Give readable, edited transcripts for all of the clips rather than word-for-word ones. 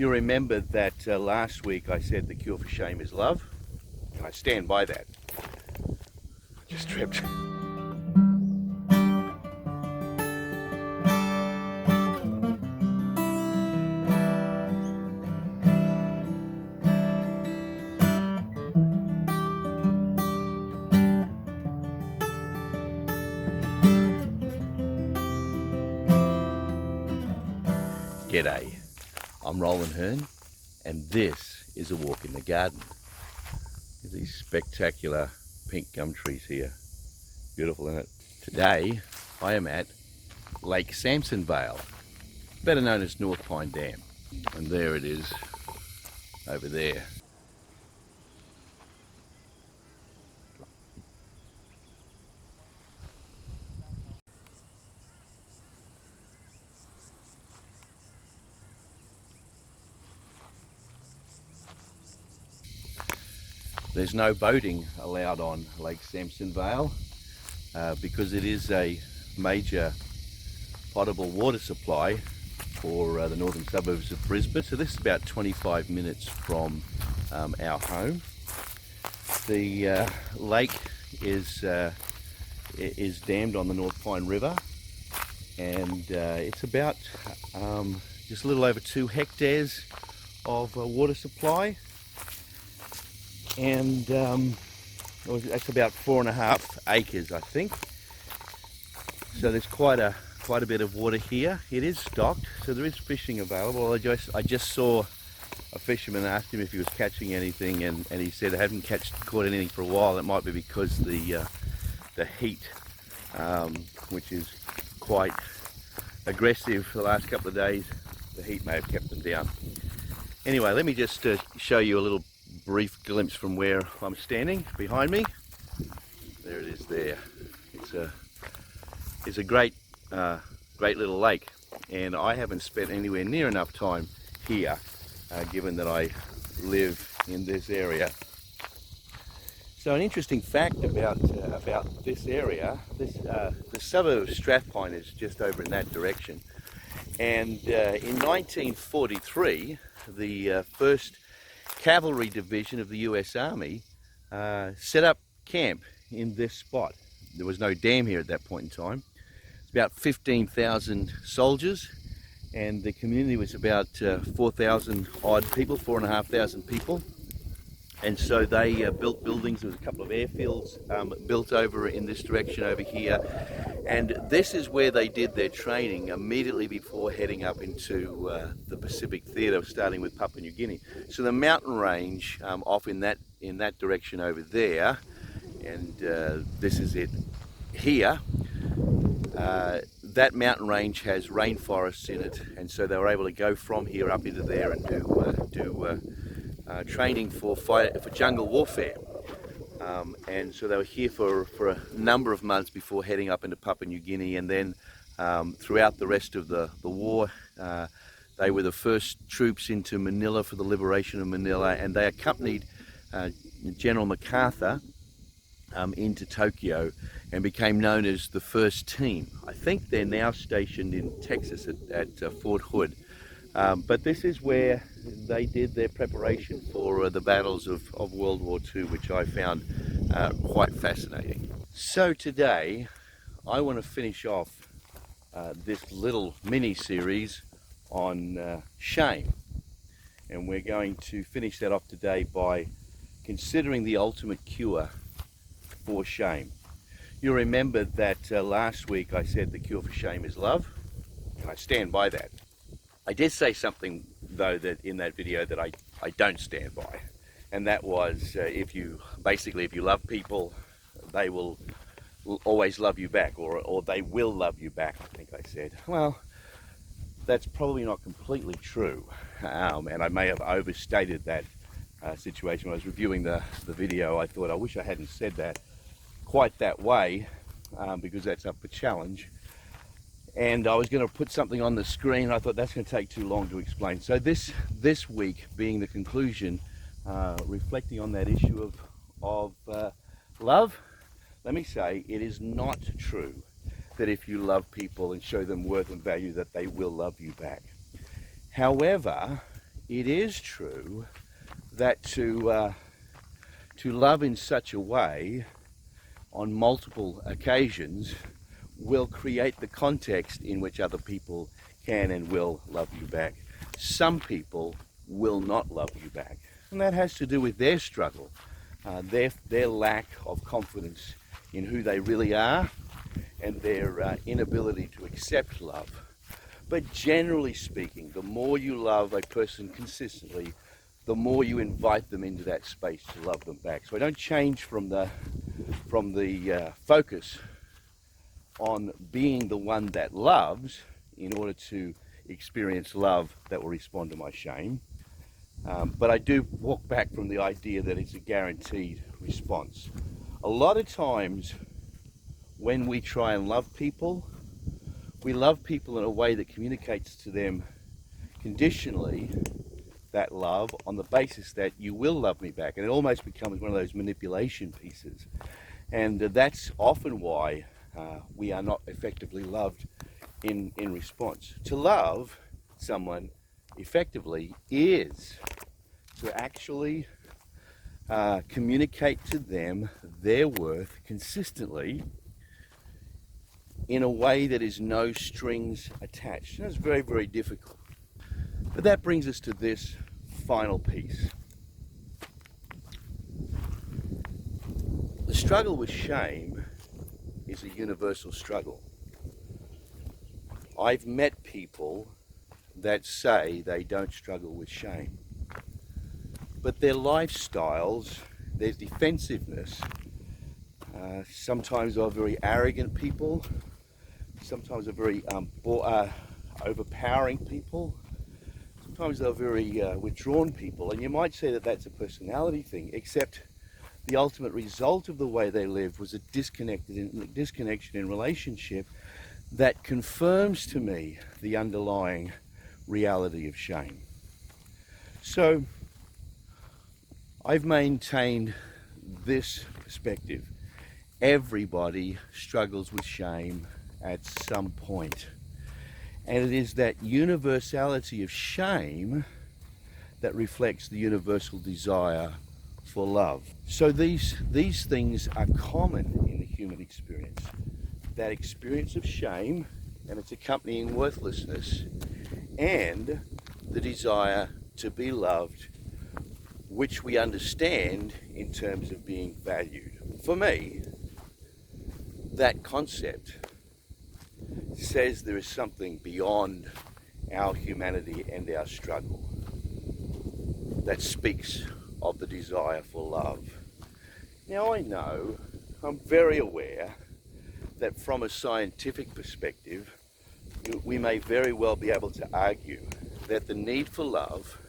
You remember that last week I said the cure for shame is love, and I stand by that. Just tripped. G'day, I'm Roland Hearn, and this is a walk in the garden. These spectacular pink gum trees here, beautiful, isn't it? Today I am at Lake Sampson Vale, better known as North Pine Dam, and there it is over there. There's no boating allowed on Lake Sampson Vale because it is a major potable water supply for the northern suburbs of Brisbane. So this is about 25 minutes from our home. The lake is dammed on the North Pine River, and it's about just a little over 2 hectares of water supply. And that's about 4.5 acres, I think. So there's quite a bit of water here. It is stocked, so there is fishing available. I just saw a fisherman, asked him if he was catching anything, and he said I haven't caught anything for a while. It might be because the heat, which is quite aggressive for the last couple of days, the heat may have kept them down. Anyway, let me just show you a little brief glimpse from where I'm standing behind me. There it is there. It's a great little lake, and I haven't spent anywhere near enough time here given that I live in this area. So an interesting fact about this area, the suburb of Strathpine is just over in that direction, and in 1943 the first Cavalry Division of the US Army set up camp in this spot. There was no dam here at that point in time. It's about 15,000 soldiers, and the community was about 4,000 odd people, 4,500 people. And so they built buildings. There was a couple of airfields built over in this direction over here, and this is where they did their training immediately before heading up into the Pacific Theatre, starting with Papua New Guinea. So the mountain range off in that direction over there, and this is it here. That mountain range has rainforests in it, and so they were able to go from here up into there and do training for jungle warfare, and so they were here for a number of months before heading up into Papua New Guinea, and then throughout the rest of the war they were the first troops into Manila for the liberation of Manila, and they accompanied General MacArthur into Tokyo and became known as the first team. I think they're now stationed in Texas at Fort Hood. But this is where they did their preparation for the battles of World War II, which I found quite fascinating. So today I want to finish off this little mini-series on shame, and we're going to finish that off today by considering the ultimate cure for shame. You remember that last week I said the cure for shame is love, and I stand by that. I did say something though that in that video that I don't stand by, and that was if you love people, they will always love you back, or they will love you back, I think I said. Well, that's probably not completely true, and I may have overstated that situation. When I was reviewing the video, I thought I wish I hadn't said that quite that way, because that's up for challenge. And I was going to put something on the screen. I thought that's going to take too long to explain. So this week being the conclusion, reflecting on that issue of love, let me say it is not true that if you love people and show them worth and value that they will love you back. However, it is true that to love in such a way on multiple occasions will create the context in which other people can and will love you back. Some people will not love you back, and that has to do with their struggle, their lack of confidence in who they really are, and their inability to accept love. But generally speaking, the more you love a person consistently, the more you invite them into that space to love them back. So I don't change from the focus on being the one that loves in order to experience love that will respond to my shame. But I do walk back from the idea that it's a guaranteed response. A lot of times when we try and love people, we love people in a way that communicates to them conditionally that love on the basis that you will love me back. And it almost becomes one of those manipulation pieces. And that's often why we are not effectively loved in response. To love someone effectively is to actually communicate to them their worth consistently in a way that is no strings attached. And it's very, very difficult. But that brings us to this final piece. The struggle with shame is a universal struggle. I've met people that say they don't struggle with shame, but their lifestyles, their defensiveness, sometimes are very arrogant people, sometimes are very overpowering people, sometimes they're very withdrawn people, and you might say that that's a personality thing, except the ultimate result of the way they lived was a disconnection in relationship that confirms to me the underlying reality of shame. So I've maintained this perspective. Everybody struggles with shame at some point. And it is that universality of shame that reflects the universal desire for love. So these things are common in the human experience. That experience of shame and its accompanying worthlessness, and the desire to be loved, which we understand in terms of being valued. For me, that concept says there is something beyond our humanity and our struggle that speaks of the desire for love. Now I know, I'm very aware that from a scientific perspective, we may very well be able to argue that the need for love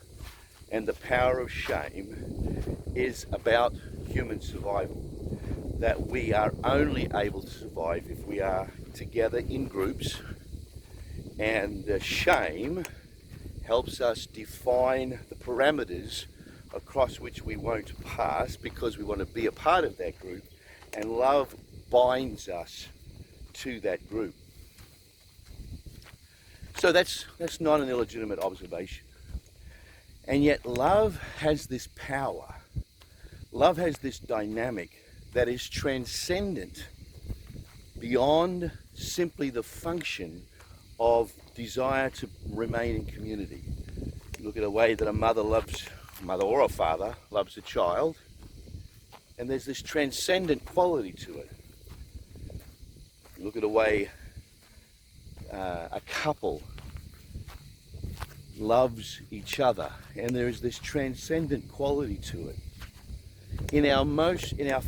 and the power of shame is about human survival. That we are only able to survive if we are together in groups, and shame helps us define the parameters across which we won't pass because we want to be a part of that group, and love binds us to that group. So that's not an illegitimate observation. And yet love has this power. Love has this dynamic that is transcendent beyond simply the function of desire to remain in community. Look at a way that a mother or a father loves a child, and there's this transcendent quality to it. Look at a way a couple loves each other, and there is this transcendent quality to it. In our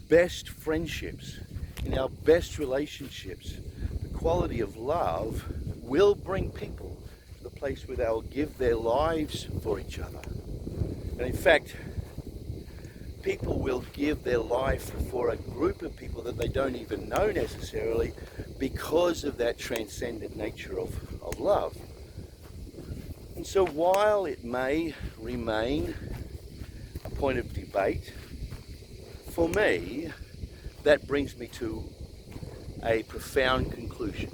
best friendships, in our best relationships, the quality of love will bring people to the place where they'll give their lives for each other. And in fact, people will give their life for a group of people that they don't even know necessarily, because of that transcendent nature of love. And so while it may remain a point of debate, for me, that brings me to a profound conclusion.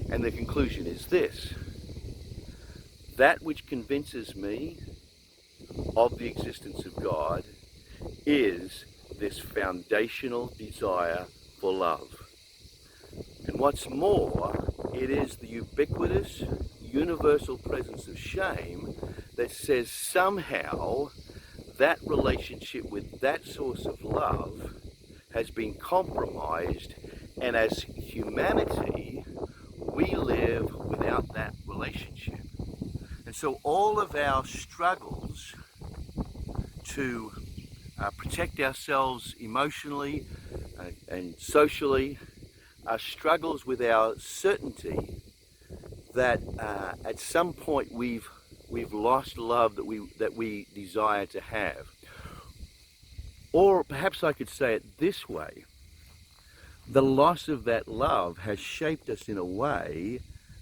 And the conclusion is this: that which convinces me of the existence of God is this foundational desire for love. And what's more, it is the ubiquitous, universal presence of shame that says somehow that relationship with that source of love has been compromised, and as humanity, we live without that relationship. And so all of our struggles to protect ourselves emotionally and socially are struggles with our certainty that at some point we've lost love that we desire to have. Or perhaps I could say it this way: the loss of that love has shaped us in a way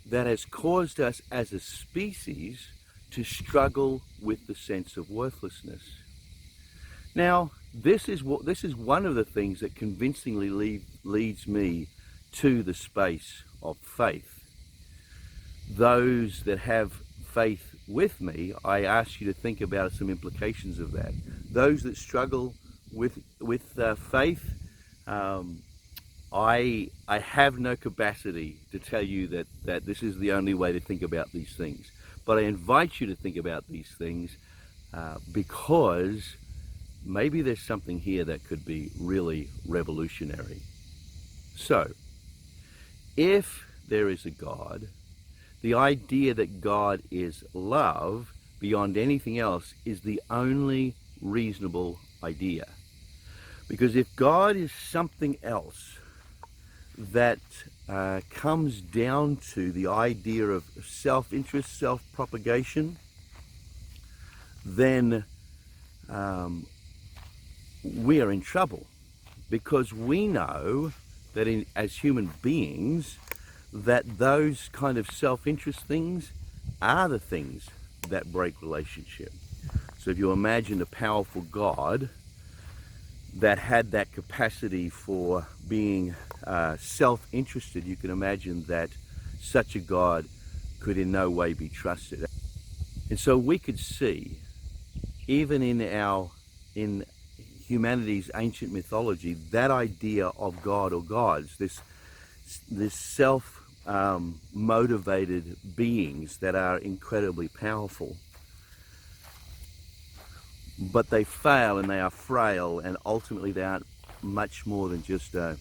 that has caused us as a species to struggle with the sense of worthlessness. Now, this is one of the things that convincingly leads me to the space of faith. Those that have faith with me, I ask you to think about some implications of that. Those that struggle with faith, I have no capacity to tell you that this is the only way to think about these things. But I invite you to think about these things because maybe there's something here that could be really revolutionary. So, if there is a God, the idea that God is love beyond anything else is the only reasonable idea. Because if God is something else that comes down to the idea of self-interest, self-propagation, then we are in trouble, because we know that as human beings, that those kind of self-interest things are the things that break relationship. So if you imagine a powerful God that had that capacity for being self-interested, you can imagine that such a God could in no way be trusted. And so we could see, even in humanity's ancient mythology, that idea of God or gods, this self-motivated beings that are incredibly powerful. But they fail and they are frail, and ultimately they aren't much more than just a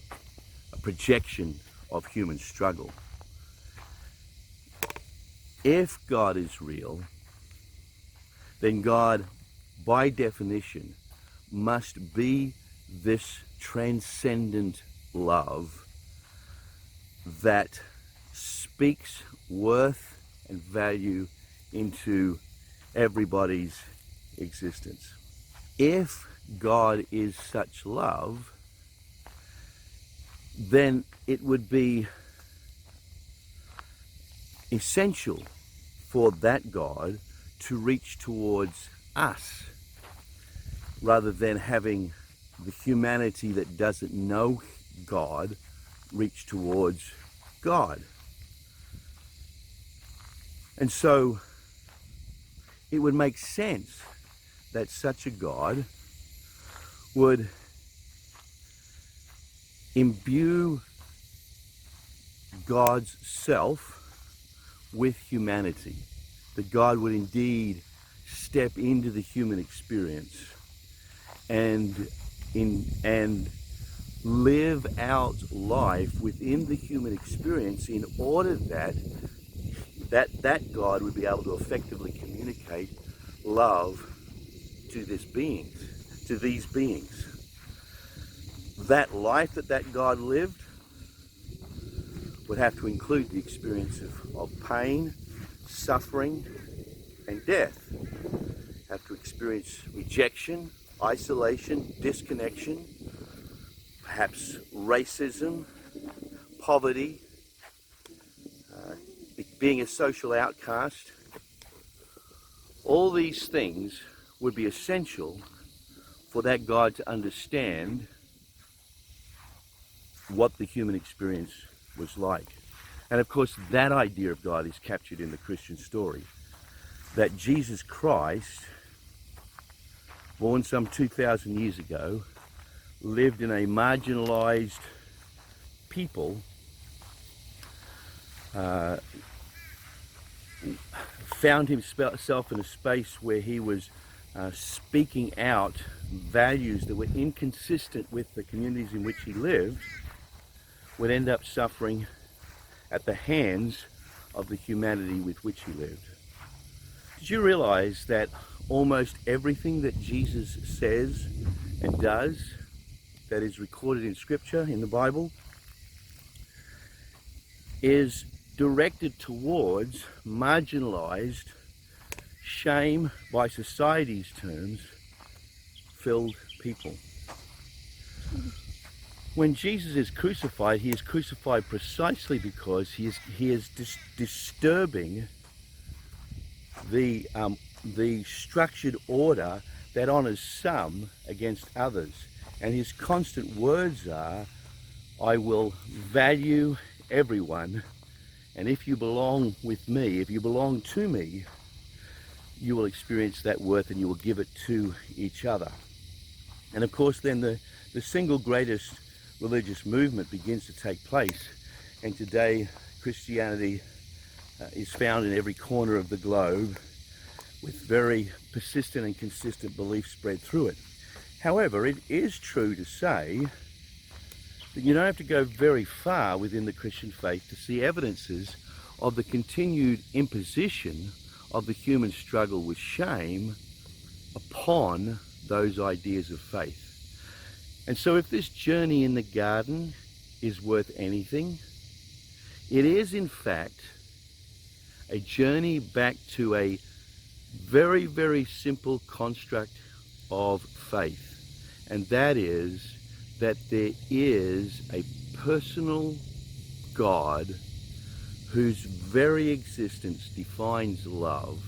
projection of human struggle. If God is real, then God, by definition, must be this transcendent love that speaks worth and value into everybody's existence. If God is such love, then it would be essential for that God to reach towards us, rather than having the humanity that doesn't know God reach towards God. And so it would make sense that such a God would imbue God's self with humanity, that God would indeed step into the human experience and live out life within the human experience, in order that God would be able to effectively communicate love to these beings. That life that God lived would have to include the experience of pain, suffering, and death. Have to experience rejection, isolation, disconnection, perhaps racism, poverty, being a social outcast. All these things would be essential for that God to understand what the human experience was like. And of course, that idea of God is captured in the Christian story. that Jesus Christ, born some 2,000 years ago, lived in a marginalized people, found himself in a space where he was speaking out values that were inconsistent with the communities in which he lived, would end up suffering at the hands of the humanity with which he lived. Did you realize that almost everything that Jesus says and does that is recorded in Scripture, in the Bible, is directed towards marginalized, shame by society's terms, filled people? When Jesus is crucified, he is crucified precisely because he is disturbing the structured order that honors some against others. And his constant words are, I will value everyone, and if you belong with me, if you belong to me, you will experience that worth and you will give it to each other. And of course then the single greatest religious movement begins to take place, and today Christianity is found in every corner of the globe with very persistent and consistent beliefs spread through it. However, it is true to say that you don't have to go very far within the Christian faith to see evidences of the continued imposition of the human struggle with shame upon those ideas of faith. And so if this journey in the garden is worth anything, it is in fact a journey back to a very, very simple construct of faith. And that is that there is a personal God whose very existence defines love,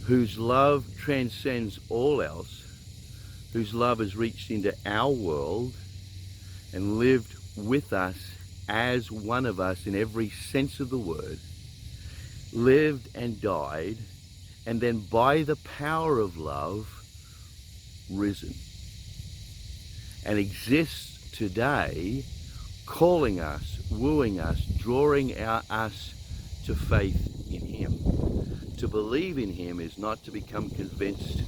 whose love transcends all else, whose love has reached into our world and lived with us as one of us in every sense of the word, lived and died, and then by the power of love, risen, and exists today, calling us, wooing us, drawing us to faith in him. To believe in him is not to become convinced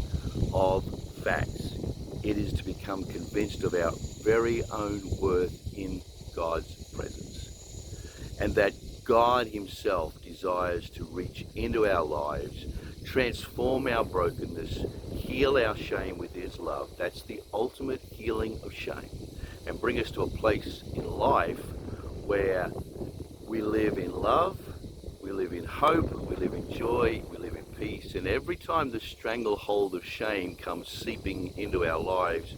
of facts. It is to become convinced of our very own worth in God's presence. And that God himself desires to reach into our lives, transform our brokenness, heal our shame with his love. That's the ultimate healing of shame. And bring us to a place in life where we live in love, we live in hope, we live in joy, we live in peace. And every time the stranglehold of shame comes seeping into our lives,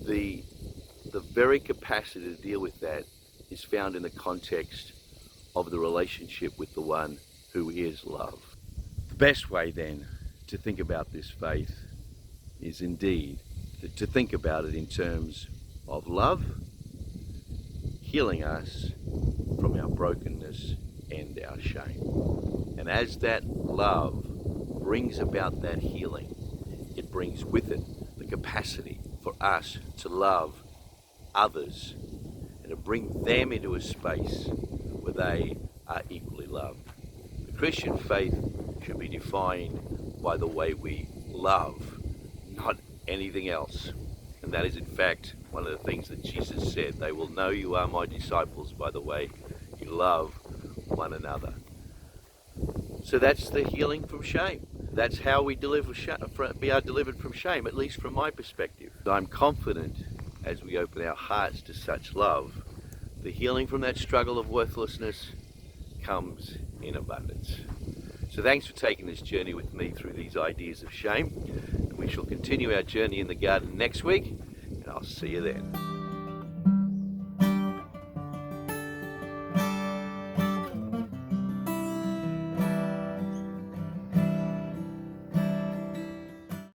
the very capacity to deal with that is found in the context of the relationship with the one who is love. The best way then to think about this faith is indeed to think about it in terms of love, healing us from our brokenness and our shame. And as that love brings about that healing, it brings with it the capacity for us to love others and to bring them into a space where they are equally loved. The Christian faith should be defined by the way we love, not anything else. And that is in fact one of the things that Jesus said, they will know you are my disciples by the way you love one another. So that's the healing from shame. That's how we we are delivered from shame, at least from my perspective. I'm confident as we open our hearts to such love, the healing from that struggle of worthlessness comes in abundance. So thanks for taking this journey with me through these ideas of shame. And we shall continue our journey in the garden next week, and I'll see you then.